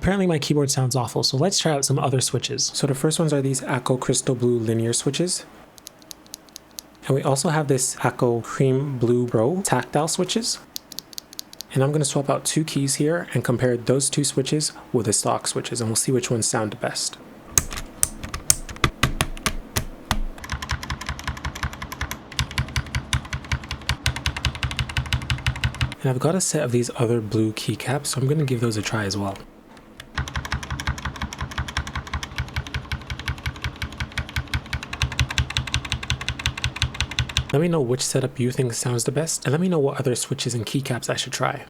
apparently my keyboard sounds awful, so let's try out some other switches. So the first ones are these ACO Crystal Blue linear switches. And we also have this ACO Cream Blue Pro tactile switches. And I'm going to swap out 2 keys here and compare those 2 switches with the stock switches, and we'll see which ones sound the best. And I've got a set of these other blue keycaps, so I'm going to give those a try as well. Let me know which setup you think sounds the best, and let me know what other switches and keycaps I should try.